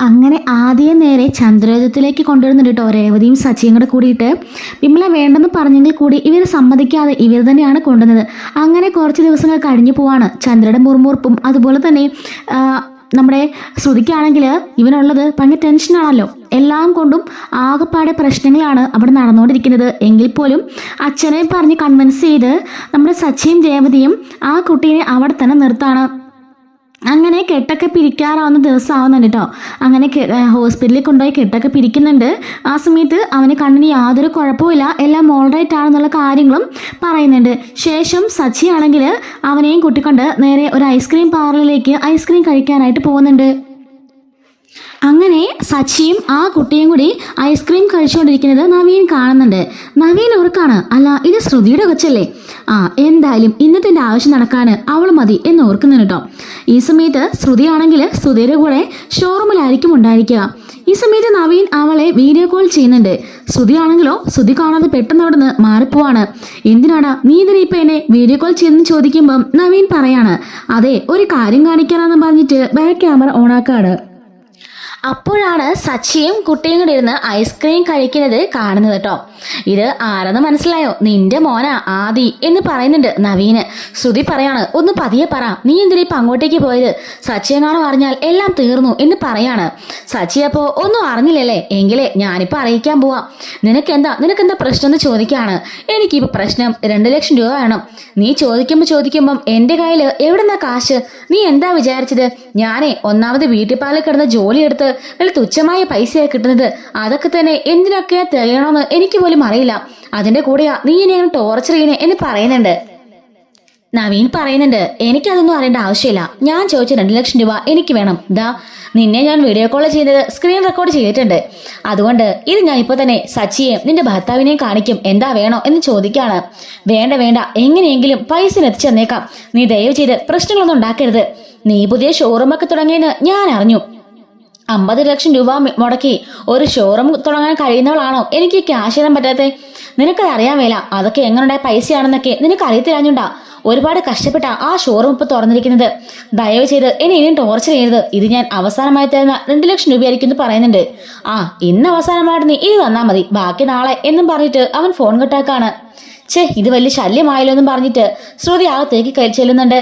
അങ്ങനെ ആദ്യം നേരെ ചന്ദ്രോദയത്തിലേക്ക് കൊണ്ടുവരുന്നുണ്ട് കേട്ടോ രേവതിയും സച്ചിയും കൂടെ കൂടിയിട്ട്. വിമല വേണ്ടെന്ന് പറഞ്ഞെങ്കിൽ കൂടി ഇവർ സമ്മതിക്കാതെ ഇവർ തന്നെയാണ് കൊണ്ടുവന്നത്. അങ്ങനെ കുറച്ച് ദിവസങ്ങൾ കഴിഞ്ഞു പോവാണ്. ചന്ദ്രയുടെ മുറുമുറുപ്പും അതുപോലെ തന്നെ നമ്മുടെ ശ്രുതിക്കാണെങ്കിൽ ഇവനുള്ളത് ഭയങ്കര ടെൻഷനാണല്ലോ. എല്ലാം കൊണ്ടും ആകെപ്പാടെ പ്രശ്നങ്ങളാണ് അവിടെ നടന്നുകൊണ്ടിരിക്കുന്നത്. എങ്കിൽ പോലും അച്ഛനെ പറഞ്ഞ് കൺവിൻസ് ചെയ്ത് നമ്മുടെ സച്ചിയും രേവതിയും ആ കുട്ടീനെ അവിടെ തന്നെ നിർത്താണ്. അങ്ങനെ കെട്ടൊക്കെ പിരിക്കാറാവുന്ന ദിവസം ആവുന്നുണ്ട് കേട്ടോ. അങ്ങനെ ഹോസ്പിറ്റലിൽ കൊണ്ടുപോയി കെട്ടൊക്കെ പിരിക്കുന്നുണ്ട്. ആ സമയത്ത് അവന് കണ്ണിന് യാതൊരു കുഴപ്പമില്ല, എല്ലാം ഓൾറൈറ്റ് ആണെന്നുള്ള കാര്യങ്ങളും പറയുന്നുണ്ട്. ശേഷം സച്ചി ആണെങ്കിൽ അവനെയും കൂട്ടിക്കൊണ്ട് നേരെ ഒരു ഐസ്ക്രീം പാർലറിലേക്ക് ഐസ്ക്രീം കഴിക്കാനായിട്ട് പോകുന്നുണ്ട്. അങ്ങനെ സച്ചിയും ആ കുട്ടിയും കൂടി ഐസ്ക്രീം കഴിച്ചുകൊണ്ടിരിക്കുന്നത് നവീൻ കാണുന്നുണ്ട്. നവീൻ ഓർക്കാണ്, അല്ല ഇത് ശ്രുതിയുടെ കൊച്ചല്ലേ, എന്തായാലും ഇന്നത്തെ ആവശ്യം നടക്കാൻ അവൾ മതി എന്ന് ഓർക്കുന്നുണ്ട് കേട്ടോ. ഈ സമയത്ത് ശ്രുതിയാണെങ്കിൽ ശ്രുതിയുടെ കൂടെ ഷോറൂമിലായിരിക്കും ഉണ്ടായിരിക്കുക. ഈ സമയത്ത് നവീൻ അവളെ വീഡിയോ കോൾ ചെയ്യുന്നുണ്ട്. ശ്രുതിയാണെങ്കിലോ ശ്രുതി കാണാതെ പെട്ടെന്ന് അവിടെ നിന്ന് മാറിപ്പോവാണ്. എന്തിനാടാ നീ ഇതിനെ ഇപ്പൊ എന്നെ വീഡിയോ കോൾ ചെയ്തെന്ന് ചോദിക്കുമ്പം നവീൻ പറയാണ്, അതെ ഒരു കാര്യം കാണിക്കാനാന്ന് പറഞ്ഞിട്ട് ബാക്ക് ക്യാമറ ഓണാക്കാണ്. അപ്പോഴാണ് സച്ചിയും കുട്ടിയും കൂടി ഇരുന്ന് ഐസ്ക്രീം കഴിക്കുന്നത് കാണുന്നത് കേട്ടോ. ഇത് ആരെന്ന് മനസ്സിലായോ? നിന്റെ മോനാ ആദി എന്ന് പറയുന്നുണ്ട് നവീന്. ശ്രുതി പറയാണ്, ഒന്ന് പതിയെ പറ, നീ എന്തിനാ ഇപ്പൊ അങ്ങോട്ടേക്ക് പോയത്? സച്ചി എങ്ങാണോ അറിഞ്ഞാൽ എല്ലാം തീർന്നു എന്ന് പറയാണ്. സച്ചി അപ്പോ ഒന്നും അറിഞ്ഞില്ലല്ലേ, എങ്കിലേ ഞാനിപ്പോ അറിയിക്കാൻ പോവാം. നിനക്കെന്താ പ്രശ്നം എന്ന് ചോദിക്കാണ്. എനിക്കിപ്പോ പ്രശ്നം 2 ലക്ഷം രൂപ വേണം. നീ ചോദിക്കുമ്പം എന്റെ കയ്യില് എവിടെന്നാ കാശ്? നീ എന്താ വിചാരിച്ചത്? ഞാനേ ഒന്നാമത് വീട്ടിപ്പാലിൽ കിടന്ന് ജോലി എടുത്ത് നല്ല തുച്ഛമായ പൈസയാണ് കിട്ടുന്നത്. അതൊക്കെ തന്നെ എന്തിനൊക്കെ തികയണമെന്ന് എനിക്ക് പോലും അറിയില്ല. അതിന്റെ കൂടെയാ നീ എന്നെ ടോർച്ചർ ചെയ്യുന്നേ എന്ന് പറയുന്നുണ്ട്. നവീൻ പറയുന്നുണ്ട്, എനിക്കതൊന്നും അറിയേണ്ട ആവശ്യമില്ല. ഞാൻ ചോദിച്ച 2 ലക്ഷം രൂപ എനിക്ക് വേണം. നിന്നെ ഞാൻ വീഡിയോ കോൾ ചെയ്തത് സ്ക്രീൻ റെക്കോർഡ് ചെയ്തിട്ടുണ്ട്. അതുകൊണ്ട് ഇത് ഞാൻ ഇപ്പൊ തന്നെ സച്ചിയെയും നിന്റെ ഭർത്താവിനെയും കാണിക്കും. എന്താ വേണോ എന്ന് ചോദിക്കാണ്. വേണ്ട, എങ്ങനെയെങ്കിലും പൈസ എത്തിച്ചു തന്നേക്കാം. നീ ദയവ് ചെയ്ത് പ്രശ്നങ്ങളൊന്നും ഉണ്ടാക്കരുത്. നീ പുതിയ ഷോറൂമൊക്കെ തുടങ്ങിയെന്ന് ഞാൻ അറിഞ്ഞു. 50 ലക്ഷം രൂപ മുടക്കി ഒരു ഷോറൂം തുടങ്ങാൻ കഴിയുന്നവളാണോ എനിക്ക് ക്യാഷ് തരാൻ പറ്റാത്തേ? നിനക്കത് അറിയാൻ വേല. അതൊക്കെ എങ്ങനെയുണ്ടായ പൈസയാണെന്നൊക്കെ നിനക്ക് അറിയത്തില്ലാഞ്ഞുണ്ടാ. ഒരുപാട് കഷ്ടപ്പെട്ട ആ ഷോറൂം ഇപ്പൊ തുറന്നിരിക്കുന്നത്. ദയവ് ചെയ്ത് എന്നെ ഇനിയും ടോർച്ചർ ചെയ്യരുത്. ഇത് ഞാൻ അവസാനമായി തരുന്ന 2 ലക്ഷം രൂപയായിരിക്കും എന്ന് പറയുന്നുണ്ട്. ഇന്ന് അവസാനമായിട്ട് നീ ഇത് തന്നാ മതി, ബാക്കി നാളെ എന്നും പറഞ്ഞിട്ട് അവൻ ഫോൺ കട്ടാക്കാണ്. ഇത് വലിയ ശല്യമായല്ലോ എന്നും പറഞ്ഞിട്ട് ശ്രുതി അകത്തേക്ക് ചെല്ലുന്നുണ്ട്.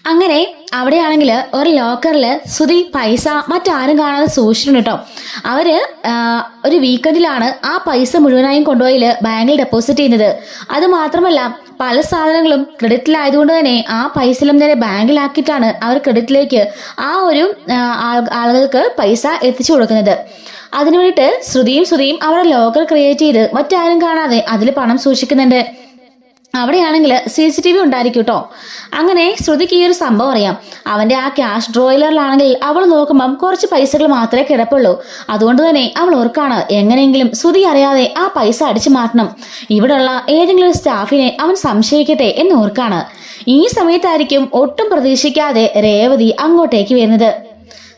അങ്ങനെ അവിടെയാണെങ്കിൽ ഒരു ലോക്കറില് ശ്രുതി പൈസ മറ്റാരും കാണാതെ സൂക്ഷിച്ചിട്ടുണ്ട് കേട്ടോ. അവര് ഒരു വീക്കെൻഡിലാണ് ആ പൈസ മുഴുവനായും കൊണ്ടുപോയി ബാങ്കിൽ ഡെപ്പോസിറ്റ് ചെയ്യുന്നത്. അത് മാത്രമല്ല പല സാധനങ്ങളും ക്രെഡിറ്റിലായതുകൊണ്ട് തന്നെ ആ പൈസയിലും നേരെ ബാങ്കിലാക്കിയിട്ടാണ് അവർ ക്രെഡിറ്റിലേക്ക് ആ ഒരു ആളുകൾക്ക് പൈസ എത്തിച്ചു കൊടുക്കുന്നത്. അതിനു വേണ്ടിയിട്ട് ശ്രുതിയും അവരുടെ ലോക്കർ ക്രിയേറ്റ് ചെയ്ത് മറ്റാരും കാണാതെ അതിൽ പണം സൂക്ഷിക്കുന്നുണ്ട്. അവിടെയാണെങ്കിൽ CCTV ഉണ്ടായിരിക്കും കേട്ടോ. അങ്ങനെ ശ്രുതിക്ക് ഈ ഒരു സംഭവം അറിയാം. അവന്റെ ആ ക്യാഷ് ഡ്രോയിലറിലാണെങ്കിൽ അവൾ നോക്കുമ്പം കുറച്ച് പൈസകൾ മാത്രമേ കിടപ്പുള്ളൂ. അതുകൊണ്ട് തന്നെ അവൾ ഓർക്കാണ്, എങ്ങനെയെങ്കിലും ശ്രുതി അറിയാതെ ആ പൈസ അടിച്ചു മാറ്റണം. ഇവിടെയുള്ള ഏതെങ്കിലും സ്റ്റാഫിനെ അവൻ സംശയിക്കട്ടെ എന്ന് ഓർക്കാണ്. ഈ സമയത്തായിരിക്കും ഒട്ടും പ്രതീക്ഷിക്കാതെ രേവതി അങ്ങോട്ടേക്ക് വരുന്നത്.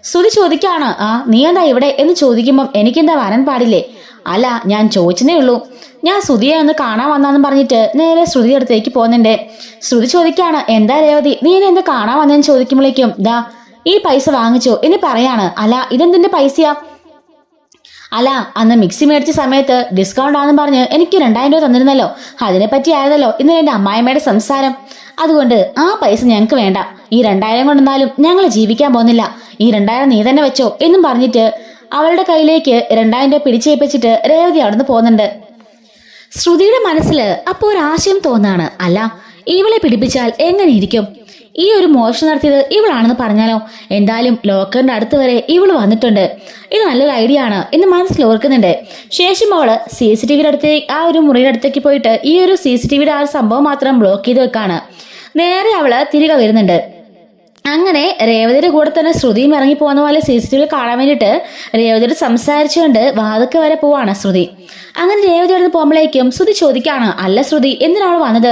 ശ്രുതി ചോദിക്കാണ്, നീ എന്താ ഇവിടെ എന്ന് ചോദിക്കുമ്പം എനിക്കെന്താ വരാൻ പാടില്ലേ? അല്ല, ഞാൻ ചോദിച്ചതേ ഉള്ളൂ. ഞാൻ ശ്രുതിയെ ഒന്ന് കാണാൻ വന്നാന്ന് പറഞ്ഞിട്ട് നേരെ ശ്രുതി അടുത്തേക്ക് പോകുന്നുണ്ട്. ശ്രുതി ചോദിക്കാണ്, എന്താ രേവതി നീ എന്നെ എന്താ കാണാൻ വന്നതെന്ന് ചോദിക്കുമ്പോഴേക്കും ഈ പൈസ വാങ്ങിച്ചോ എന്ന് പറയാണ്. അല്ല, ഇതെന്തിന്റെ പൈസയാ? അല്ല, അന്ന് മിക്സി മേടിച്ച സമയത്ത് ഡിസ്കൗണ്ട് ആണെന്ന് പറഞ്ഞ് എനിക്ക് 2000 രൂപ തന്നിരുന്നല്ലോ. അതിനെപ്പറ്റി ആയതല്ലോ ഇന്നലെ എന്റെ അമ്മായിമ്മയുടെ സംസാരം. അതുകൊണ്ട് ആ പൈസ ഞങ്ങൾക്ക് വേണ്ട. ഈ 2000 കൊണ്ടെന്നാലും ഞങ്ങൾ ജീവിക്കാൻ പോകുന്നില്ല. ഈ 2000 നീ തന്നെ വെച്ചോ എന്നും പറഞ്ഞിട്ട് അവളുടെ കയ്യിലേക്ക് 2000 രൂപ പിടിച്ചേപ്പിച്ചിട്ട് രേവതി അവിടുന്ന് പോകുന്നുണ്ട്. ശ്രുതിയുടെ മനസ്സിൽ അപ്പോൾ ഒരു ആശയം തോന്നാണ്, അല്ല ഇവളെ പിടിപ്പിച്ചാൽ എങ്ങനെ ഇരിക്കും? ഈ ഒരു മോഷണം നടത്തിയത് ഇവളാണെന്ന് പറഞ്ഞാലോ? എന്തായാലും ലോക്കറിന്റെ അടുത്ത് വരെ ഇവള് വന്നിട്ടുണ്ട്. ഇത് നല്ലൊരു ഐഡിയ ആണ് എന്ന് മനസ്സിൽ ഓർക്കുന്നുണ്ട്. ശേഷം അവള് CCTVയുടെ അടുത്ത് ആ ഒരു മുറിയുടെ അടുത്തേക്ക് പോയിട്ട് ഈ ഒരു CCTVയുടെ ആ ഒരു സംഭവം മാത്രം ബ്ലോക്ക് ചെയ്ത് വെക്കാണ്. നേരെ അവള് തിരികെ വരുന്നുണ്ട്. അങ്ങനെ രേവതിയുടെ കൂടെ തന്നെ ശ്രുതിയും ഇറങ്ങി പോകുന്ന പോലെ CCTV കാണാൻ വേണ്ടിയിട്ട് രേവതിയോട് സംസാരിച്ചുകൊണ്ട് വാതിൽക്ക് വരെ പോവാണ് ശ്രുതി. അങ്ങനെ രേവതി അടുത്ത് പോകുമ്പോഴേക്കും ശ്രുതി ചോദിക്കാണ്, അല്ല ശ്രുതി എന്തിനാണ് വന്നത്?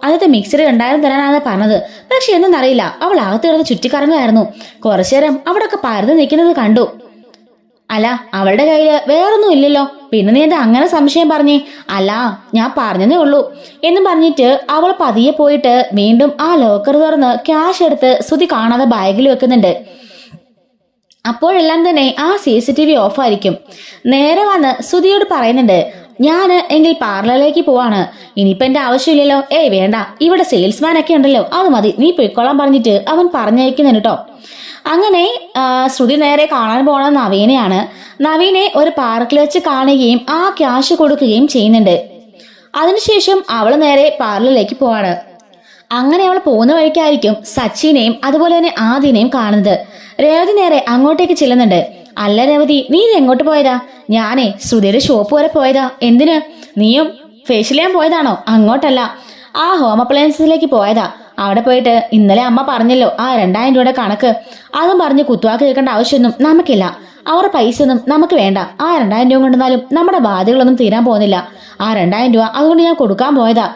അന്നത്തെ മിക്സർ 2000 തരാനാണ് പറഞ്ഞത്. പക്ഷെ എന്തെന്നറിയില്ല, അവൾ അകത്ത് കിടന്ന് ചുറ്റിക്കറങ്ങായിരുന്നു. കുറച്ചേരം അവിടെയൊക്കെ പരന്ന് നിൽക്കുന്നത് കണ്ടു. അല്ല, അവളുടെ കയ്യില് വേറൊന്നും ഇല്ലല്ലോ, പിന്നെ നീ എന്താ അങ്ങനെ സംശയം പറഞ്ഞേ? അല്ല, ഞാൻ പറഞ്ഞതേ ഉള്ളൂ എന്ന് പറഞ്ഞിട്ട് അവൾ പതിയെ പോയിട്ട് വീണ്ടും ആ ലോക്കർ തുറന്ന് ക്യാഷ് എടുത്ത് ശ്രുതി കാണാതെ ബാഗിൽ വെക്കുന്നുണ്ട്. അപ്പോഴെല്ലാം തന്നെ ആ CCTV ഓഫായിരിക്കും. നേരെ വന്ന് ശ്രുതിയോട് പറയുന്നുണ്ട്, ഞാന് എങ്കിൽ പാർലറിലേക്ക് പോവാണ്, ഇനിയിപ്പോ എന്റെ ആവശ്യമില്ലല്ലോ. ഏയ് വേണ്ട, ഇവിടെ സെയിൽസ്മാൻ ഒക്കെ ഉണ്ടല്ലോ, അത് മതി, നീ പൊയ്ക്കോളാൻ പറഞ്ഞിട്ട് അവൻ പറഞ്ഞയക്കുന്നുണ്ട് കേട്ടോ. അങ്ങനെ ശ്രുതി നേരെ കാണാൻ പോണ നവീനെയാണ്. നവീനെ ഒരു പാർക്കിൽ വെച്ച് കാണുകയും ആ ക്യാഷ് കൊടുക്കുകയും ചെയ്യുന്നുണ്ട്. അതിനുശേഷം അവള് നേരെ പാർലറിലേക്ക് പോവാണ്. അങ്ങനെ അവൾ പോകുന്ന വഴിക്കായിരിക്കും സച്ചിനെയും അതുപോലെ തന്നെ ആദിനെയും കാണുന്നത്. രേവതി നേരെ അങ്ങോട്ടേക്ക് ചെല്ലുന്നുണ്ട്. അല്ല രേവതി, നീ ഇത് എങ്ങോട്ട് പോയതാ? ഞാനേ ശ്രുതിയുടെ ഷോപ്പ് വരെ പോയതാ. എന്തിന്? നീയും ഫേഷ്യൽ ചെയ്യാൻ പോയതാണോ? അങ്ങോട്ടല്ല, ആ ഹോം അപ്ലയൻസിലേക്ക് പോയതാ. അവിടെ പോയിട്ട് ഇന്നലെ അമ്മ പറഞ്ഞല്ലോ ആ 2000 രൂപയുടെ കണക്ക്, അതും പറഞ്ഞ് കുത്തുവാക്ക് കേൾക്കേണ്ട ആവശ്യമൊന്നും നമുക്കില്ല. അവരുടെ പൈസ ഒന്നും നമുക്ക് വേണ്ട. ആ 2000 രൂപ കൊണ്ടുവന്നാലും നമ്മുടെ ബാധ്യതകളൊന്നും തീരാൻ പോകുന്നില്ല. ആ 2000 രൂപ അതുകൊണ്ട് ഞാൻ കൊടുക്കാൻ പോയതാ.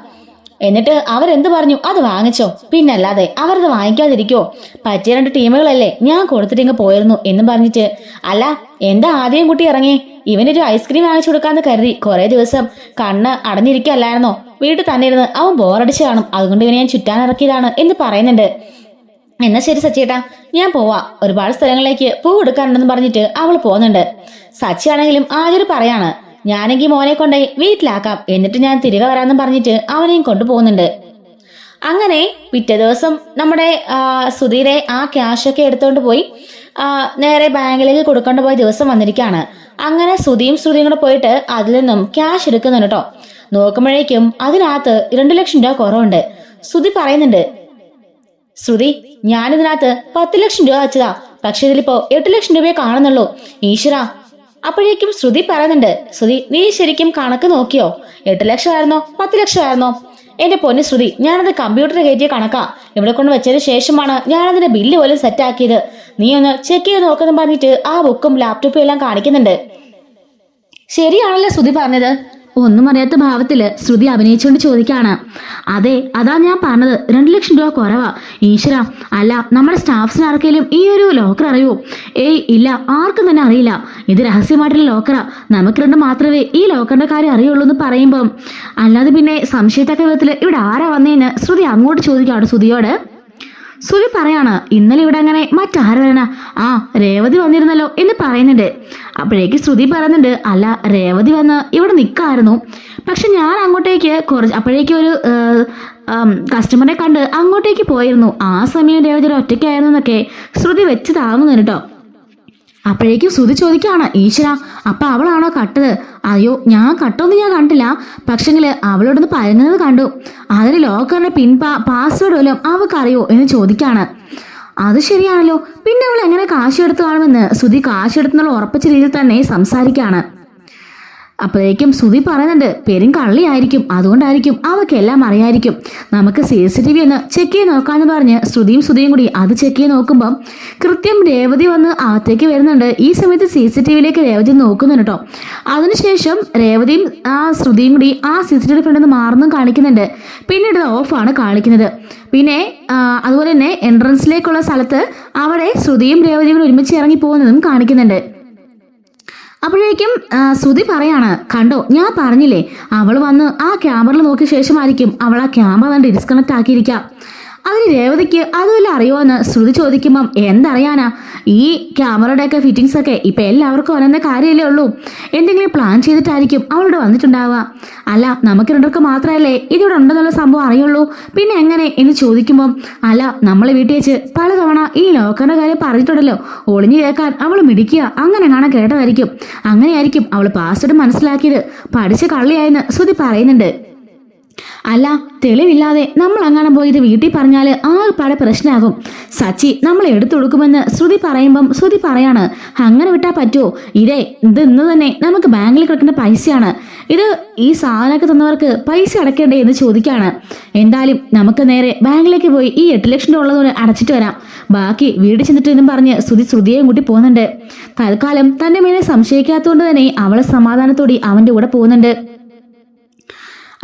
എന്നിട്ട് അവരെന്ത് പറഞ്ഞു? അത് വാങ്ങിച്ചോ? പിന്നല്ലാതെ അവരത് വാങ്ങിക്കാതിരിക്കോ? പറ്റിയ 2 ടീമുകളല്ലേ, ഞാൻ കൊടുത്തിട്ടിങ്ങ് പോയിരുന്നു എന്നും പറഞ്ഞിട്ട്. അല്ല, എന്താ ആദ്യം കുട്ടി ഇറങ്ങി? ഇവനൊരു ഐസ്ക്രീം വാങ്ങിച്ചു കൊടുക്കാന്ന് കരുതി കുറെ ദിവസം കണ്ണ് അടഞ്ഞിരിക്കല്ലായിരുന്നോ? വീട്ടിൽ തന്നെ ഇരുന്ന് അവൻ ബോറടിച്ച് കാണും, അതുകൊണ്ട് ഇവനെ ഞാൻ ചുറ്റാനിറക്കിയതാണ് എന്ന് പറയുന്നുണ്ട്. എന്നാ ശരി സച്ചിയേട്ടാ, ഞാൻ പോവാ, ഒരുപാട് സ്ഥലങ്ങളിലേക്ക് പൂ കൊടുക്കാനുണ്ടെന്ന് പറഞ്ഞിട്ട് അവൾ പോകുന്നുണ്ട്. സച്ചിയാണെങ്കിലും ആദ്യം പറയാണ്, ഞാനെങ്കിൽ മോനെ കൊണ്ടേ വീട്ടിലാക്കാം, എന്നിട്ട് ഞാൻ തിരികെ വരാമെന്ന് പറഞ്ഞിട്ട് അവനെയും കൊണ്ടുപോകുന്നുണ്ട്. അങ്ങനെ പിറ്റേ ദിവസം നമ്മുടെ സുധീരെ ആ ക്യാഷൊക്കെ എടുത്തോണ്ട് പോയി നേരെ ബാങ്കിലേക്ക് കൊടുക്കേണ്ട പോയ ദിവസം വന്നിരിക്കുകയാണ്. അങ്ങനെ ശ്രുതിയും കൂടെ പോയിട്ട് അതിൽ നിന്നും ക്യാഷ് എടുക്കുന്നുണ്ട് കേട്ടോ. നോക്കുമ്പോഴേക്കും അതിനകത്ത് 2 ലക്ഷം രൂപ കുറവുണ്ട്. ശ്രുതി പറയുന്നുണ്ട്, ശ്രുതി, ഞാനിതിനകത്ത് 10 ലക്ഷം രൂപ വെച്ചതാ, പക്ഷെ ഇതിലിപ്പോ 8 ലക്ഷം രൂപയെ കാണുന്നുള്ളൂ. ഈശ്വര. അപ്പോഴേക്കും ശ്രുതി പറയുന്നുണ്ട്, ശ്രുതി, നീ ശരിക്കും കണക്ക് നോക്കിയോ? 8 ലക്ഷം ആയിരുന്നോ 10 ലക്ഷം ആയിരുന്നോ? എന്റെ പൊന്നു ശ്രുതി, ഞാനത് കമ്പ്യൂട്ടറിൽ കയറ്റിയ കണക്കാ. ഇവിടെ കൊണ്ട് വെച്ചതിന് ശേഷമാണ് ഞാനതിന്റെ ബില്ല് പോലും സെറ്റ് ആക്കിയത്. നീ ഒന്ന് ചെക്ക് ചെയ്ത് നോക്കുന്നു പറഞ്ഞിട്ട് ആ ബുക്കും ലാപ്ടോപ്പും എല്ലാം കാണിക്കുന്നുണ്ട്. ശരിയാണല്ലോ ശ്രുതി പറഞ്ഞത്. ഒന്നും അറിയാത്ത ഭാവത്തില് ശ്രുതി അഭിനയിച്ചുകൊണ്ട് ചോദിക്കാണ്. അതെ, അതാ ഞാൻ പറഞ്ഞത്, 2 ലക്ഷം രൂപ കുറവാ. ഈശ്വര, അല്ല നമ്മുടെ സ്റ്റാഫ്സിന് ആർക്കെങ്കിലും ഈ ഒരു ലോക്കർ അറിയോ? ഏയ് ഇല്ല, ആർക്കും തന്നെ അറിയില്ല. ഇത് രഹസ്യമായിട്ടുള്ള ലോക്കറാ, നമുക്ക് 2 മാത്രമേ ഈ ലോക്കറിന്റെ കാര്യം അറിയുള്ളൂ എന്ന് പറയുമ്പം അല്ലാതെ പിന്നെ സംശയത്തക്ക വിധത്തില് ഇവിടെ ആരാ വന്നേന്ന് ശ്രുതി അങ്ങോട്ട് ചോദിക്കാണ് ശ്രുതിയോട്. ശ്രുതി പറയാണ്, ഇന്നലെ ഇവിടെ അങ്ങനെ മറ്റാര് വരണ? ആ രേവതി വന്നിരുന്നല്ലോ എന്ന് പറയുന്നുണ്ട്. അപ്പോഴേക്ക് ശ്രുതി പറയുന്നുണ്ട്, അല്ല രേവതി വന്ന് ഇവിടെ നിൽക്കായിരുന്നു, പക്ഷെ ഞാൻ അങ്ങോട്ടേക്ക് അപ്പോഴേക്കും ഒരു കസ്റ്റമറെ കണ്ട് അങ്ങോട്ടേക്ക് പോയിരുന്നു. ആ സമയം രേവതി ഒറ്റയ്ക്കായിരുന്നു എന്നൊക്കെ ശ്രുതി വെച്ച് താങ്ങുന്നു കേട്ടോ. അപ്പോഴേക്കും ശ്രുതി ചോദിക്കാണ്, ഈശ്വര, അപ്പൊ അവളാണോ കട്ടത്? അയ്യോ, ഞാൻ കട്ടൊന്നും ഞാൻ കണ്ടില്ല, പക്ഷെങ്കില് അവളോടൊന്ന് പരങ്ങുന്നത് കണ്ടു. അതിന് ലോക്കറിന്റെ പാസ്വേഡ് വല്ലതും അവൾക്കറിയോ എന്ന് ചോദിക്കാണ്. അത് ശരിയാണല്ലോ, പിന്നെ അവൾ എങ്ങനെ കാശ് എടുത്തു കാണുമെന്ന് ശ്രുതി കാശ് എടുത്തെന്നുള്ള ഉറപ്പിച്ച രീതിയിൽ തന്നെ സംസാരിക്കാണ്. അപ്പോഴേക്കും ശ്രുതി പറയുന്നുണ്ട്, പെരും കള്ളിയായിരിക്കും, അതുകൊണ്ടായിരിക്കും അവക്കെല്ലാം അറിയായിരിക്കും, നമുക്ക് CCTV ഒന്ന് ചെക്ക് ചെയ്ത് നോക്കാന്ന് പറഞ്ഞ് ശ്രുതിയും കൂടി അത് ചെക്ക് ചെയ്ത് നോക്കുമ്പോൾ കൃത്യം രേവതി വന്ന് അകത്തേക്ക് വരുന്നുണ്ട്. ഈ സമയത്ത് CCTVയിലേക്ക് രേവതി നോക്കുന്നുണ്ട് കേട്ടോ. അതിനുശേഷം രേവതിയും ആ ശ്രുതിയും കൂടി ആ CCTV ഫ്രണ്ടിൽ മാറുന്നതും കാണിക്കുന്നുണ്ട്. പിന്നീട് ഓഫാണ് കാണിക്കുന്നത്. പിന്നെ അതുപോലെ തന്നെ എൻട്രൻസിലേക്കുള്ള സ്ഥലത്ത് അവിടെ ശ്രുതിയും രേവതിയും കൂടി ഒരുമിച്ച് ഇറങ്ങി പോകുന്നതും കാണിക്കുന്നുണ്ട്. അപ്പോഴേക്കും ശ്രുതി പറയാണ്, കണ്ടോ, ഞാൻ പറഞ്ഞില്ലേ, അവൾ വന്ന് ആ ക്യാമറയിൽ നോക്കിയ ശേഷമായിരിക്കും അവൾ ആ ക്യാമറ കണ്ട് ഡിസ്കണക്ട് ആക്കിയിരിക്കാം. അതിന് രേവതിക്ക് അതുവല്ല അറിയുമോയെന്ന് ശ്രുതി ചോദിക്കുമ്പം എന്തറിയാനാ, ഈ ക്യാമറയുടെയൊക്കെ ഫിറ്റിംഗ്സ് ഒക്കെ ഇപ്പം എല്ലാവർക്കും ഒരെന്ന കാര്യമല്ലേ ഉള്ളൂ, എന്തെങ്കിലും പ്ലാൻ ചെയ്തിട്ടായിരിക്കും അവളോട് വന്നിട്ടുണ്ടാവുക. അല്ല, നമുക്ക് 2 മാത്രമല്ലേ ഇതിവിടെ ഉണ്ടെന്നുള്ള സംഭവം അറിയുള്ളൂ, പിന്നെ എങ്ങനെ എന്ന് ചോദിക്കുമ്പം അല്ല, നമ്മളെ വീട്ടിൽ വെച്ച് പലതവണ ഈ ലോക്കറിന്റെ കാര്യം പറഞ്ഞിട്ടുണ്ടല്ലോ, ഒളിഞ്ഞു കേൾക്കാൻ അവൾ മിടിക്കുക, അങ്ങനെ കാണാൻ കേട്ടതായിരിക്കും, അങ്ങനെയായിരിക്കും അവൾ പാസ്വേഡ് മനസ്സിലാക്കിയത്, പഠിച്ച കള്ളിയായെന്ന് ശ്രുതി പറയുന്നുണ്ട്. അല്ല, തെളിവില്ലാതെ നമ്മൾ അങ്ങനെ പോയി ഇത് വീട്ടിൽ പറഞ്ഞാല് ആകെപ്പാടെ പ്രശ്നമാകും, സച്ചി നമ്മളെ എടുത്തു കൊടുക്കുമെന്ന് ശ്രുതി പറയുമ്പം ശ്രുതി പറയാണ്, അങ്ങനെ വിട്ടാൽ പറ്റുമോ? ഇത് ഇന്ന് തന്നെ നമുക്ക് ബാങ്കിൽ കിടക്കേണ്ട പൈസയാണ്, ഇത് ഈ സാധനമൊക്കെ തന്നവർക്ക് പൈസ അടയ്ക്കേണ്ടേ എന്ന് ചോദിക്കാണ്. എന്തായാലും നമുക്ക് നേരെ ബാങ്കിലേക്ക് പോയി ഈ 8 ലക്ഷം രൂപ ഉള്ളതുകൊണ്ട് അടച്ചിട്ട് വരാം, ബാക്കി വീട് ചെന്നിട്ട് എന്നും പറഞ്ഞ് ശ്രുതിയെയും കൂട്ടി പോകുന്നുണ്ട്. തൽക്കാലം തന്റെ മേലെ സംശയിക്കാത്തതുകൊണ്ട് തന്നെ അവളെ സമാധാനത്തോടെ അവന്റെ കൂടെ പോകുന്നുണ്ട്.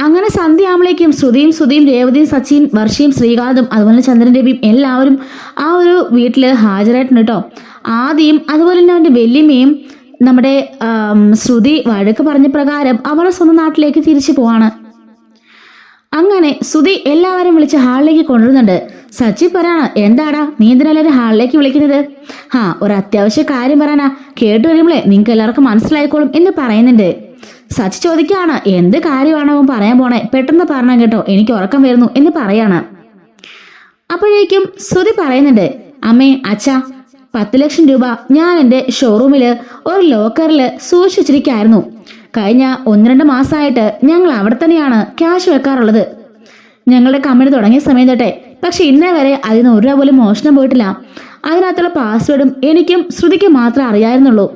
അങ്ങനെ സന്ധ്യയാകുമ്പോഴേക്കും ശ്രുതിയും രേവതിയും സച്ചിയും വർഷയും ശ്രീകാന്തും അതുപോലെ ചന്ദ്രൻ രവിയും എല്ലാവരും ആ ഒരു വീട്ടിൽ ഹാജരായിട്ടുണ്ട് കേട്ടോ. ആദ്യം അതുപോലെ തന്നെ അവൻ്റെ വല്യമ്മയും നമ്മുടെ ശ്രുതി വഴക്ക് പറഞ്ഞ പ്രകാരം അവളെ സ്വന്തം നാട്ടിലേക്ക് തിരിച്ചു പോവാണ്. അങ്ങനെ സുധി എല്ലാവരും വിളിച്ച് ഹാളിലേക്ക് കൊണ്ടുവരുന്നുണ്ട്. സച്ചി പറയാണ്, എന്താടാ നീ എന്തിനാലും ഹാളിലേക്ക് വിളിക്കുന്നത്? ഒരു അത്യാവശ്യ കാര്യം പറയാനാ, കേട്ടു വരുമ്പോഴേ നിങ്ങൾക്ക് എല്ലാവർക്കും മനസ്സിലായിക്കോളും എന്ന് പറയുന്നുണ്ട്. സച്ചി ചോദിക്കുകയാണ്, എന്ത് കാര്യമാണ് അവൻ പറയാൻ പോണേ, പെട്ടെന്ന് പറഞ്ഞാൽ കേട്ടോ, എനിക്ക് ഉറക്കം വരുന്നു എന്ന് പറയാണ്. അപ്പോഴേക്കും സുധി പറയുന്നുണ്ട്, അമ്മേ അച്ഛാ, 10 ലക്ഷം രൂപ ഞാൻ എൻ്റെ ഷോറൂമില് ഒരു ലോക്കറിൽ സൂക്ഷിച്ചിരിക്കായിരുന്നു. കഴിഞ്ഞ 1-2 മാസമായിട്ട് ഞങ്ങൾ അവിടെ തന്നെയാണ് ക്യാഷ് വെക്കാറുള്ളത്, ഞങ്ങളുടെ കമ്പനി തുടങ്ങിയ സമയം തൊട്ടേ. പക്ഷെ ഇന്നേ വരെ അതിന് 1 രൂപ പോലും മോഷണം പോയിട്ടില്ല. അതിനകത്തുള്ള പാസ്വേഡും എനിക്കും ശ്രുതിക്കും മാത്രമേ അറിയായിരുന്നുള്ളൂ.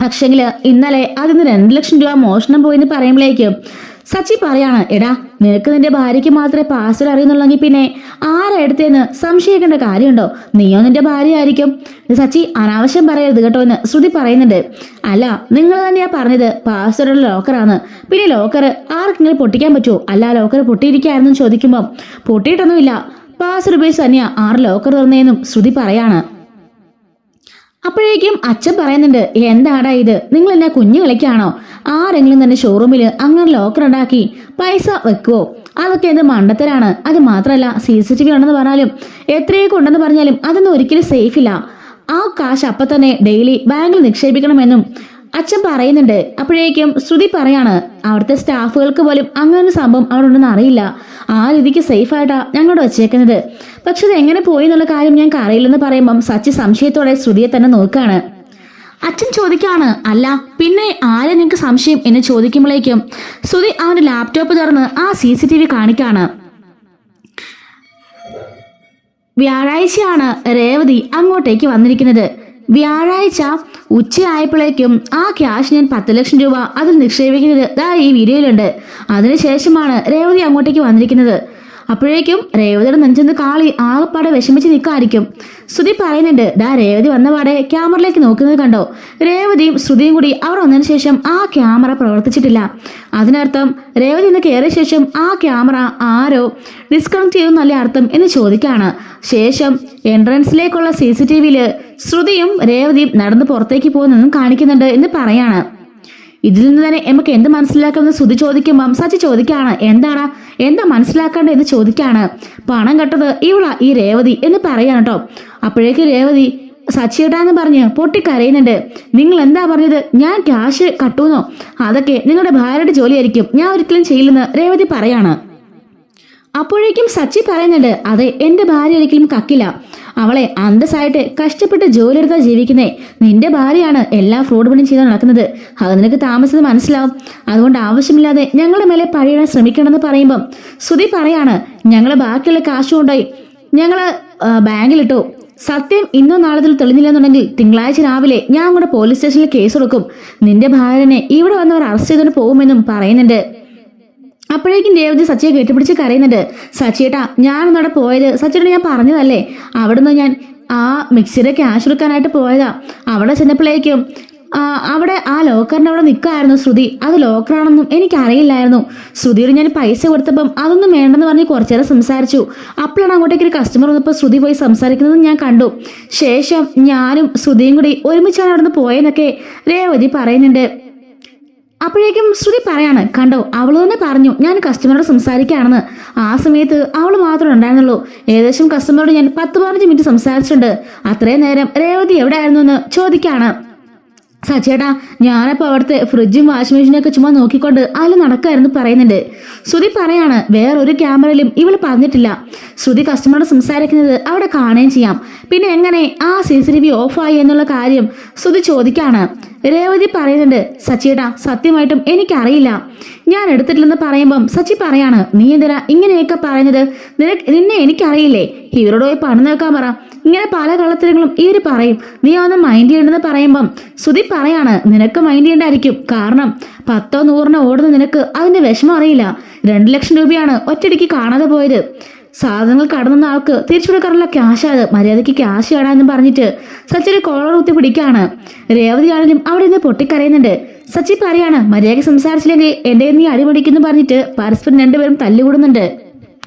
പക്ഷെങ്കിൽ ഇന്നലെ അതിന് 2 ലക്ഷം രൂപ മോഷണം പോയെന്ന് പറയുമ്പോഴേക്കും സച്ചി പറയാണ്, എടാ നിനക്ക് നിന്റെ ഭാര്യയ്ക്ക് മാത്രമേ പാസ്വേഡ് അറിയുന്നുള്ളെങ്കിൽ പിന്നെ ആരാ എടുത്തേന്ന് സംശയിക്കേണ്ട കാര്യമുണ്ടോ? നീയോ നിന്റെ ഭാര്യ ആയിരിക്കും. സച്ചി അനാവശ്യം പറയരുത് കേട്ടോ എന്ന് ശ്രുതി പറയുന്നുണ്ട്. അല്ല, നിങ്ങൾ തന്നെയാ പറഞ്ഞത് പാസ്വേഡുള്ള ലോക്കറാണ്. പിന്നെ ലോക്കർ ആർക്കെങ്കിലും പൊട്ടിക്കാൻ പറ്റുമോ? അല്ല ലോക്കർ പൊട്ടിയിരിക്കായിരുന്നു ചോദിക്കുമ്പം പൊട്ടിയിട്ടൊന്നുമില്ല, പാസ്വേഡ് ഉപയോഗിച്ച് തന്നെയാ 6 ലോക്കർ തുറന്നതെന്നും ശ്രുതി പറയാണ്. അപ്പോഴേക്കും അച്ഛൻ പറയുന്നുണ്ട്, എന്താടാ ഇത്, നിങ്ങൾ എന്നാ കുഞ്ഞു കളിക്കാണോ? ആരെങ്കിലും തന്നെ ഷോറൂമിൽ അങ്ങനെ ലോക്കർ ഉണ്ടാക്കി പൈസ വെക്കുവോ? അതൊക്കെ എന്ത് മണ്ടത്തരാണ്. അത് മാത്രമല്ല CCTV ഉണ്ടെന്ന് പറഞ്ഞാലും എത്രയൊക്കെ ഉണ്ടെന്ന് പറഞ്ഞാലും അതൊന്നും ഒരിക്കലും സേഫ് ഇല്ല. ആ കാശ് അപ്പം തന്നെ ഡെയിലി ബാങ്കിൽ നിക്ഷേപിക്കണമെന്നും അച്ഛൻ പറയുന്നുണ്ട്. അപ്പോഴേക്കും ശ്രുതി പറയാണ്, അവിടുത്തെ സ്റ്റാഫുകൾക്ക് പോലും അങ്ങനെ സംഭവം അവിടെ ഉണ്ടെന്ന് അറിയില്ല. ആ രീതിക്ക് സേഫായിട്ടാ ഞങ്ങളോട് വെച്ചേക്കുന്നത്. പക്ഷെ ഇത് എങ്ങനെ പോയി എന്നുള്ള കാര്യം ഞങ്ങൾക്ക് അറിയില്ലെന്ന് പറയുമ്പം സച്ചി സംശയത്തോടെ ശ്രുതിയെ തന്നെ നോക്കുകയാണ്. അച്ഛൻ ചോദിക്കാണ്, അല്ല പിന്നെ ആരെ നിങ്ങൾക്ക് സംശയം എന്ന് ചോദിക്കുമ്പോഴേക്കും ശ്രുതി അവന്റെ ലാപ്ടോപ്പ് തുറന്ന് ആ CCTV കാണിക്കാണ്. വ്യാഴാഴ്ചയാണ് രേവതി അങ്ങോട്ടേക്ക് വന്നിരിക്കുന്നത്. വ്യാഴാഴ്ച ഉച്ചയായപ്പോഴേക്കും ആ ക്യാഷ് ഞാൻ 10 ലക്ഷം രൂപ അതിൽ നിക്ഷേപിക്കുന്നത് ദാ ഈ വീഡിയോയിലുണ്ട്. അതിനുശേഷമാണ് രേവതി അങ്ങോട്ടേക്ക് വന്നിരിക്കുന്നത്. അപ്പോഴേക്കും രേവതിയുടെ നെഞ്ചെന്ന് കാളി ആകെപ്പാടെ വിഷമിച്ച് നിൽക്കായിരിക്കും. ശ്രുതി പറയുന്നുണ്ട്, ദാ രേവതി വന്നപാടെ ക്യാമറയിലേക്ക് നോക്കുന്നത് കണ്ടോ? രേവതിയും ശ്രുതിയും കൂടി അവർ വന്നതിന് ശേഷം ആ ക്യാമറ പ്രവർത്തിച്ചിട്ടില്ല. അതിനർത്ഥം രേവതി ഇന്ന് കയറിയ ശേഷം ആ ക്യാമറ ആരോ ഡിസ്കണക്ട് ചെയ്തു എന്നല്ലേ അർത്ഥം എന്ന് ചോദിക്കാണ്. ശേഷം എൻട്രൻസിലേക്കുള്ള CCTVയിൽ ശ്രുതിയും രേവതിയും നടന്ന് പുറത്തേക്ക് പോകുന്നതും കാണിക്കുന്നുണ്ട് എന്ന് പറയാണ്. ഇതിൽ നിന്ന് തന്നെ നമുക്ക് എന്ത് മനസ്സിലാക്കാമെന്ന് ശ്രുതി ചോദിക്കുമ്പം സച്ചി ചോദിക്കാണ്, എന്താ മനസ്സിലാക്കേണ്ടത് എന്ന് ചോദിക്കാണ്. പണം കെട്ടത് ഇവളാ ഈ രേവതി എന്ന് പറയാണ് കേട്ടോ. അപ്പോഴേക്ക് രേവതി സച്ചിയിടാന്ന് പറഞ്ഞ് പൊട്ടിക്കരയുന്നുണ്ട്. നിങ്ങൾ എന്താ പറഞ്ഞത്? ഞാൻ ക്യാഷ് കട്ടൂന്നോ? അതൊക്കെ നിങ്ങളുടെ ഭാര്യയുടെ ജോലിയായിരിക്കും, ഞാൻ ഒരിക്കലും ചെയ്യില്ലെന്ന് രേവതി പറയാണ്. അപ്പോഴേക്കും സച്ചി പറയുന്നുണ്ട്, അതെ, എന്റെ ഭാര്യ ഒരിക്കലും കക്കില്ല. അവളെ അന്തസ്സായിട്ട് കഷ്ടപ്പെട്ട് ജോലി എടുത്താൽ ജീവിക്കുന്നേ. നിന്റെ ഭാര്യയാണ് എല്ലാ ഫ്രോഡ് പണിയും ചെയ്ത് നടക്കുന്നത്. അത് നിനക്ക് താമസിച്ചത് മനസ്സിലാവും. അതുകൊണ്ട് ആവശ്യമില്ലാതെ ഞങ്ങളുടെ മേലെ പഴിയിടാൻ ശ്രമിക്കണമെന്ന് പറയുമ്പം ശ്രുതി പറയാണ്, ഞങ്ങള് ബാക്കിയുള്ള കാശ് കൊണ്ടുപോയി ഞങ്ങള് ബാങ്കിലിട്ടു. സത്യം ഇന്നോ നാളത്തിൽ തെളിഞ്ഞില്ലെന്നുണ്ടെങ്കിൽ തിങ്കളാഴ്ച രാവിലെ ഞാൻ കൂടെ പോലീസ് സ്റ്റേഷനിൽ കേസ് കൊടുക്കും. നിന്റെ ഭാര്യനെ ഇവിടെ വന്നവർ അറസ്റ്റ് ചെയ്തുകൊണ്ട് പോകുമെന്നും പറയുന്നുണ്ട്. അപ്പോഴേക്കും രേവതി സച്ചിയെ കെട്ടിപ്പിടിച്ച് കരയുന്നുണ്ട്. സച്ചിയേട്ടാ, ഞാനൊന്നവിടെ പോയത് സച്ചിയോട് ഞാൻ പറഞ്ഞതല്ലേ, അവിടുന്ന് ഞാൻ ആ മിക്സിയുടെ ക്യാഷ് എടുക്കാനായിട്ട് പോയതാ. അവിടെ ചെന്നപ്പോഴേക്കും അവിടെ ആ ലോക്കറിന്റെ അവിടെ നിൽക്കായിരുന്നു ശ്രുതി. അത് ലോക്കറാണെന്നും എനിക്കറിയില്ലായിരുന്നു. ശ്രുതിയോട് ഞാൻ പൈസ കൊടുത്തപ്പം അതൊന്നും വേണ്ടെന്ന് പറഞ്ഞ് കുറച്ചേരം സംസാരിച്ചു. അപ്പോഴാണ് അങ്ങോട്ടേക്ക് ഒരു കസ്റ്റമർ വന്നപ്പോൾ ശ്രുതി പോയി സംസാരിക്കുന്നത് ഞാൻ കണ്ടു. ശേഷം ഞാനും ശ്രുതിയും കൂടി ഒരുമിച്ചാണ് അവിടെ നിന്ന് പോയെന്നൊക്കെ രേവതി പറയുന്നുണ്ട്. അപ്പോഴേക്കും ശ്രുതി പറയാണ്, കണ്ടോ അവള് തന്നെ പറഞ്ഞു ഞാൻ കസ്റ്റമറോട് സംസാരിക്കുകയാണെന്ന്. ആ സമയത്ത് അവൾ മാത്രമേ ഉണ്ടായിരുന്നുള്ളൂ. ഏകദേശം കസ്റ്റമറോട് ഞാൻ 10-15 മിനിറ്റ് സംസാരിച്ചിട്ടുണ്ട്. അത്രയും നേരം രേവതി എവിടെ ആയിരുന്നു എന്ന് ചോദിക്കാണ്. സച്ചേട്ടാ, ഞാനപ്പോൾ അവിടുത്തെ ഫ്രിഡ്ജും വാഷിംഗ് മെഷീനൊക്കെ ചുമ്മാ നോക്കിക്കൊണ്ട് അതിൽ നടക്കായിരുന്നു പറയുന്നുണ്ട്. ശ്രുതി പറയാണ്, വേറൊരു ക്യാമറയിലും ഇവള് പറഞ്ഞിട്ടില്ല. ശ്രുതി കസ്റ്റമറോട് സംസാരിക്കുന്നത് അവിടെ കാണുകയും ചെയ്യാം. പിന്നെ എങ്ങനെ ആ CCTV ഓഫായി എന്നുള്ള കാര്യം ശ്രുതി ചോദിക്കാണ്. രേവതി പറയുന്നുണ്ട്, സച്ചിയേട്ടാ സത്യമായിട്ടും എനിക്കറിയില്ല, ഞാൻ എടുത്തിട്ടില്ലെന്ന് പറയുമ്പം സച്ചി പറയാണ്, നീ എന്തിനാ ഇങ്ങനെയൊക്കെ പറയുന്നത്? നിന്നെ എനിക്കറിയില്ലേ? ഇവരോട് പോയി പണം നോക്കാൻ പറ. ഇങ്ങനെ പല കള്ളത്തരങ്ങളും ഇവര് പറയും, നീ ഒന്ന് മൈൻഡ് ചെയ്യണ്ടെന്ന് പറയുമ്പം ശ്രുതി പറയാണ്, നിനക്ക് മൈൻഡ് ചെയ്യണ്ടായിരിക്കും. കാരണം 10-100 ഓടുന്ന നിനക്ക് അതിന്റെ വിഷമം അറിയില്ല. 2 ലക്ഷം രൂപയാണ് ഒറ്റയടിക്ക് കാണാതെ പോയത്. സാധനങ്ങൾ കടന്നുന്ന ആൾക്ക് തിരിച്ചു കൊടുക്കാനുള്ള ക്യാഷ്, അത് മര്യാദയ്ക്ക് ക്യാഷ് കാണാമെന്ന് പറഞ്ഞിട്ട് സച്ചിന് കോളർ കുത്തി പിടിക്കാണ്. രേവതിയാണെങ്കിലും അവിടെ നിന്ന് പൊട്ടിക്കരയുന്നുണ്ട്. സച്ചി പറയാണ്, മര്യാദയ്ക്ക് സംസാരിച്ചില്ലെങ്കിൽ എന്റെ നീ അടിപിടിക്കുന്നു പറഞ്ഞിട്ട് പരസ്പരം രണ്ടുപേരും തല്ലുകൂടുന്നുണ്ട്.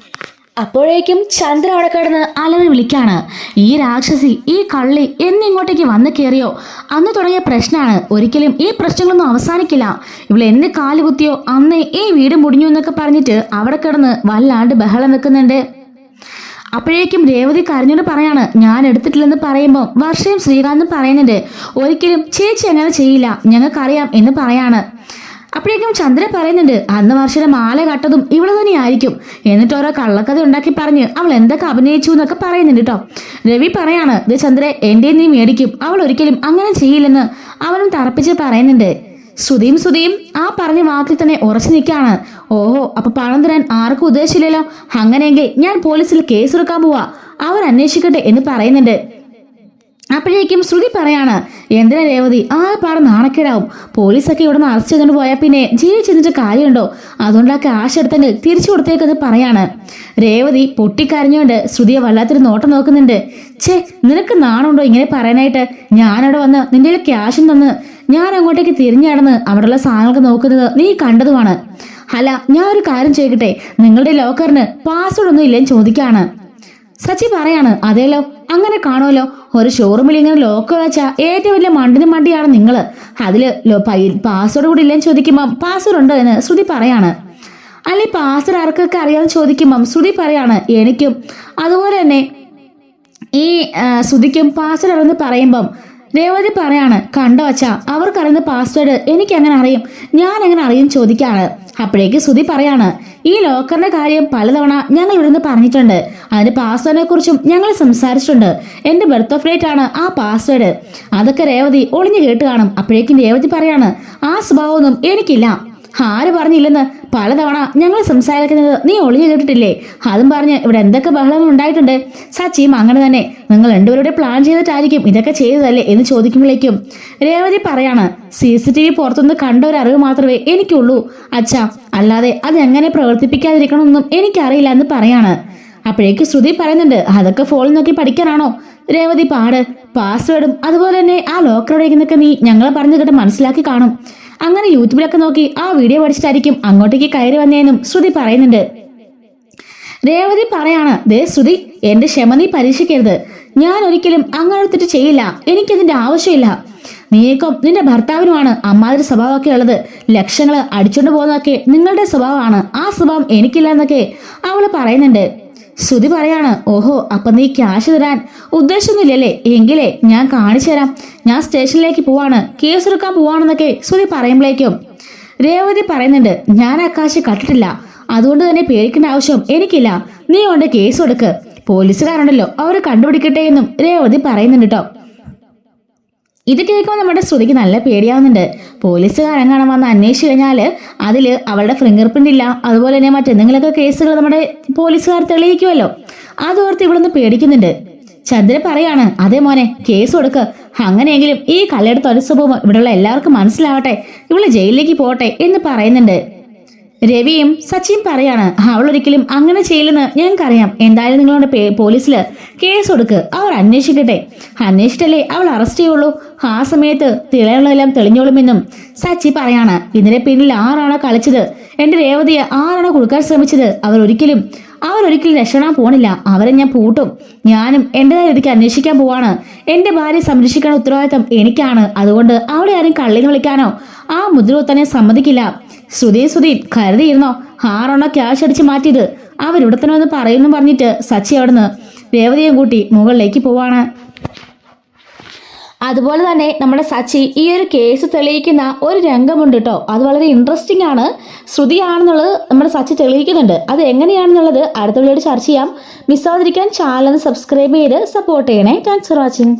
അപ്പോഴേക്കും ചന്ദ്ര അവിടെ കിടന്ന് അലറി വിളിക്കാണ്. ഈ രാക്ഷസി, ഈ കള്ളി എന്നിങ്ങോട്ടേക്ക് വന്നു കയറിയോ അന്ന് തുടങ്ങിയ പ്രശ്നമാണ്. ഒരിക്കലും ഈ പ്രശ്നങ്ങളൊന്നും അവസാനിക്കില്ല. ഇവള് എന്ന് കാലുകുത്തിയോ അന്നേ ഈ വീട് മുടിഞ്ഞു എന്നൊക്കെ പറഞ്ഞിട്ട് അവിടെ കിടന്ന് വല്ലാണ്ട് ബഹളം വെക്കുന്നുണ്ട്. അപ്പോഴേക്കും രേവതി കരഞ്ഞോണ്ട് പറയാണ്, ഞാൻ എടുത്തിട്ടില്ലെന്ന് പറയുമ്പോൾ വർഷയും ശ്രീകാന്തും പറയുന്നുണ്ട്, ഒരിക്കലും ചേച്ചി അങ്ങനെ ചെയ്യില്ല, ഞങ്ങൾക്കറിയാം എന്ന് പറയാണ്. അപ്പോഴേക്കും ചന്ദ്ര പറയുന്നുണ്ട്, അന്ന് വർഷയുടെ മാല കട്ടതും ഇവള് തന്നെയായിരിക്കും. എന്നിട്ട് ഓരോ കള്ളക്കഥ ഉണ്ടാക്കി പറഞ്ഞ് അവൾ എന്തൊക്കെ അഭിനയിച്ചു എന്നൊക്കെ പറയുന്നുണ്ട് കേട്ടോ. രവി പറയാണ്, ഇത് ചന്ദ്ര എന്റെ നീ മേടിക്കും, അവൾ ഒരിക്കലും അങ്ങനെ ചെയ്യില്ലെന്ന് അവനും തറപ്പിച്ച് പറയുന്നുണ്ട്. ശ്രുതിയും ആ പറഞ്ഞ വാക്കിൽ തന്നെ ഉറച്ചു നിൽക്കാണ്. ഓഹോ, അപ്പൊ പണം തരാൻ ആർക്കും ഉദ്ദേശിച്ചില്ലല്ലോ. അങ്ങനെയെങ്കിൽ ഞാൻ പോലീസിൽ കേസ് എടുക്കാൻ പോവാ, അവർ അന്വേഷിക്കട്ടെ എന്ന് പറയുന്നുണ്ട്. അപ്പോഴേക്കും ശ്രുതി പറയാണ്, എന്തിനാ രേവതി ആ പാടെ നാണക്കേടാവും. പോലീസൊക്കെ ഇവിടെ നിന്ന് അറസ്റ്റ് ചെയ്തുകൊണ്ട് പോയാൽ പിന്നെ ജീവിച്ചെന്നിട്ട് കാര്യമുണ്ടോ? അതുകൊണ്ട് ആ ക്യാഷ് എടുത്തെങ്കിൽ തിരിച്ചു കൊടുത്തേക്കെന്ന് പറയാണ്. രേവതി പൊട്ടിക്കരഞ്ഞുകൊണ്ട് ശ്രുതിയെ വല്ലാത്തൊരു നോട്ടം നോക്കുന്നുണ്ട്. ഛേ, നിനക്ക് നാണുണ്ടോ ഇങ്ങനെ പറയാനായിട്ട്? ഞാനവിടെ വന്ന് നിന്റെ ക്യാഷും തന്ന് ഞാൻ അങ്ങോട്ടേക്ക് തിരിഞ്ഞു നടന്ന് അവിടെയുള്ള സാധനങ്ങളൊക്കെ നോക്കുന്നത് നീ കണ്ടതുമാണ്. അല്ല, ഞാൻ ഒരു കാര്യം ചോദിക്കട്ടെ, നിങ്ങളുടെ ലോക്കറിന് പാസ്വേഡ് ഒന്നും ഇല്ലെന്ന് ചോദിക്കാണ്. സച്ചി പറയാണ്, അതേലോ, അങ്ങനെ കാണുമല്ലോ. ഒരു ഷോറൂമിൽ ഇങ്ങനെ ലോക്കർ വെച്ചാൽ ഏറ്റവും വലിയ മണ്ടിനും മണ്ടിയാണ് നിങ്ങള്. അതില് പാസ്വേഡ് കൂടി ഇല്ലെന്ന് ചോദിക്കുമ്പം പാസ്വേഡ് ഉണ്ടോ എന്ന് ശ്രുതി പറയാണ്. അല്ലെങ്കിൽ പാസ്വേഡ് ആർക്കൊക്കെ അറിയാമെന്ന് ചോദിക്കുമ്പം ശ്രുതി പറയാണ്, എനിക്കും. അതുപോലെ തന്നെ ഈ ശ്രുതിക്കും പാസ്വേഡ് അറിയെന്ന് പറയുമ്പം രേവതി പറയാണ്, കണ്ടോ അച്ഛാ, അവർക്കറിയുന്ന പാസ്വേഡ് എനിക്ക് എങ്ങനെ അറിയും, ഞാൻ എങ്ങനെ അറിയും ചോദിക്കാണ്. അപ്പോഴേക്ക് ശ്രുതി പറയാണ്, ഈ ലോക്കറിന്റെ കാര്യം പലതവണ ഞങ്ങൾ ഇവിടുന്ന് പറഞ്ഞിട്ടുണ്ട്. അതിന്റെ പാസ്വേഡിനെ കുറിച്ചും ഞങ്ങൾ സംസാരിച്ചിട്ടുണ്ട്. എന്റെ ബർത്ത് ഓഫ് ഡേറ്റ് ആണ് ആ പാസ്വേഡ്. അതൊക്കെ രേവതി ഒളിഞ്ഞു കേട്ട് കാണും. അപ്പോഴേക്കും രേവതി പറയാണ്, ആ സ്വഭാവമൊന്നും എനിക്കില്ല. ആര് പറഞ്ഞില്ലെന്ന്? പലതവണ ഞങ്ങൾ സംസാരിക്കുന്നത് നീ ഒളിഞ്ഞു കേട്ടിട്ടില്ലേ? അതും പറഞ്ഞ് ഇവിടെ എന്തൊക്കെ ബഹളങ്ങൾ ഉണ്ടായിട്ടുണ്ട്. സച്ചിയും അങ്ങനെ തന്നെ. നിങ്ങൾ രണ്ടുപേരുടെ പ്ലാൻ ചെയ്തിട്ടായിരിക്കും ഇതൊക്കെ ചെയ്തതല്ലേ എന്ന് ചോദിക്കുമ്പോഴേക്കും രേവതി പറയാണ്, CCTV പുറത്തുനിന്ന് കണ്ട ഒരു അറിവ് മാത്രമേ എനിക്കുള്ളൂ അച്ഛാ, അല്ലാതെ അത് എങ്ങനെ പ്രവർത്തിപ്പിക്കാതിരിക്കണമെന്നും എനിക്കറിയില്ല എന്ന് പറയാണ്. അപ്പോഴേക്ക് ശ്രുതി പറയുന്നുണ്ട്, അതൊക്കെ ഫോണിൽ നോക്കി പഠിക്കാനാണോ രേവതി പാട്? പാസ്വേഡും അതുപോലെ തന്നെ ആ ലോക്കറുടെ നീ ഞങ്ങളെ പറഞ്ഞു കേട്ട് മനസ്സിലാക്കി കാണും. അങ്ങനെ യൂട്യൂബിലൊക്കെ നോക്കി ആ വീഡിയോ പഠിച്ചിട്ടായിരിക്കും അങ്ങോട്ടേക്ക് കയറി വന്നേന്നും ശ്രുതി പറയുന്നുണ്ട്. രേവതി പറയാണ്, ദേ ശ്രുതി, എന്റെ ക്ഷമ നീ പരീക്ഷിക്കരുത്. ഞാൻ ഒരിക്കലും അങ്ങനെ തെറ്റ് ചെയ്യില്ല. എനിക്കതിന്റെ ആവശ്യമില്ല. നീക്കും നിന്റെ ഭർത്താവിനുമാണ് അമ്മാതിരി സ്വഭാവമൊക്കെ ഉള്ളത്. ലക്ഷങ്ങൾ അടിച്ചോണ്ട് പോകുന്നതൊക്കെ നിങ്ങളുടെ സ്വഭാവമാണ്. ആ സ്വഭാവം എനിക്കില്ല എന്നൊക്കെ അവള് പറയുന്നുണ്ട്. ശ്രുതി പറയാണ്, ഓഹോ, അപ്പൊ നീ ക്യാഷ് തരാൻ ഉദ്ദേശമൊന്നുമില്ലല്ലേ? എങ്കിലേ ഞാൻ കാണിച്ചു തരാം. ഞാൻ സ്റ്റേഷനിലേക്ക് പോവാണ്, കേസ് എടുക്കാൻ പോവാണെന്നൊക്കെ ശ്രുതി പറയുമ്പോഴേക്കും രേവതി പറയുന്നുണ്ട്, ഞാൻ ആ കാശ് കട്ടിട്ടില്ല, അതുകൊണ്ട് തന്നെ പേടിക്കേണ്ട ആവശ്യം എനിക്കില്ല. നീ കൊണ്ട് കേസ് കൊടുക്ക്, പോലീസുകാരുണ്ടല്ലോ അവരെ കണ്ടുപിടിക്കട്ടെ എന്നും രേവതി പറയുന്നുണ്ട് കേട്ടോ. ഇത് കേൾക്കുമ്പോൾ നമ്മുടെ ശ്രുതിക്ക് നല്ല പേടിയാവുന്നുണ്ട്. പോലീസുകാരെങ്ങാനും വന്ന് അന്വേഷിച്ചു കഴിഞ്ഞാൽ അതിൽ അവളുടെ ഫിംഗർ പ്രിന്റ് ഇല്ല, അതുപോലെ തന്നെ മറ്റെന്തെങ്കിലുമൊക്കെ കേസുകൾ നമ്മുടെ പോലീസുകാർ തെളിയിക്കുമല്ലോ. അതോർത്ത് ഇവളൊന്ന് പേടിക്കുന്നുണ്ട്. ചന്ദ്ര പറയാണ്, അതേ മോനെ, കേസ് കൊടുക്ക്. അങ്ങനെയെങ്കിലും ഈ കള്ളയുടെ സ്വഭാവം ഇവിടെയുള്ള എല്ലാവർക്കും മനസ്സിലാവട്ടെ, ഇവള് ജയിലിലേക്ക് പോട്ടെ എന്ന് പറയുന്നുണ്ട്. രവിയും സച്ചിയും പറയാണ്, അവൾ ഒരിക്കലും അങ്ങനെ ചെയ്യില്ലെന്ന് ഞങ്ങൾക്കറിയാം. എന്തായാലും നിങ്ങളുടെ പോലീസിൽ കേസ് കൊടുക്ക്, അവർ അന്വേഷിക്കട്ടെ. അന്വേഷിച്ചിട്ടല്ലേ അവൾ അറസ്റ്റ് ചെയ്യുള്ളൂ. ആ സമയത്ത് തിളയുള്ളതെല്ലാം തെളിഞ്ഞോളുമെന്നും സച്ചി പറയാണ്. ഇതിന്റെ പിന്നിൽ ആരാണോ കളിച്ചത്, എന്റെ രേവതിയെ ആരാണോ കൊടുക്കാൻ ശ്രമിച്ചത്, അവരൊരിക്കലും രക്ഷപ്പെടാൻ പോണില്ല. അവരെ ഞാൻ പൂട്ടും. ഞാനും എന്റേതായ രീതിക്ക് അന്വേഷിക്കാൻ പോവാണ്. എന്റെ ഭാര്യയെ സംരക്ഷിക്കാനുള്ള ഉത്തരവാദിത്തം എനിക്കാണ്. അതുകൊണ്ട് അവളെ ആരും കള്ളിന്ന് വിളിക്കാനോ ആ മുദ്രകുത്താനോ സമ്മതിക്കില്ല. ശ്രുതിയും കരുതിയിരുന്നോ? ആറാണോ ക്യാഷ് അടിച്ച് മാറ്റിയത്, അവരിവിടെ തന്നെ ഒന്ന് പറയുന്നു പറഞ്ഞിട്ട് സച്ചി അവിടുന്ന് രേവതിയും കൂട്ടി മുകളിലേക്ക് പോവാണ്. അതുപോലെ തന്നെ നമ്മുടെ സച്ചി ഈ ഒരു കേസ് തെളിയിക്കുന്ന ഒരു രംഗമുണ്ട് കേട്ടോ. അത് വളരെ ഇൻട്രസ്റ്റിംഗ് ആണ്. ശ്രുതിയാണെന്നുള്ളത് നമ്മുടെ സച്ചി തെളിയിക്കുന്നുണ്ട്. അത് എങ്ങനെയാണെന്നുള്ളത് അടുത്ത വീഡിയോയിൽ ചർച്ച ചെയ്യാം. മിസ്സാവാതിരിക്കാൻ ചാനൽ സബ്സ്ക്രൈബ് ചെയ്ത് സപ്പോർട്ട് ചെയ്യണേ. Thanks for watching.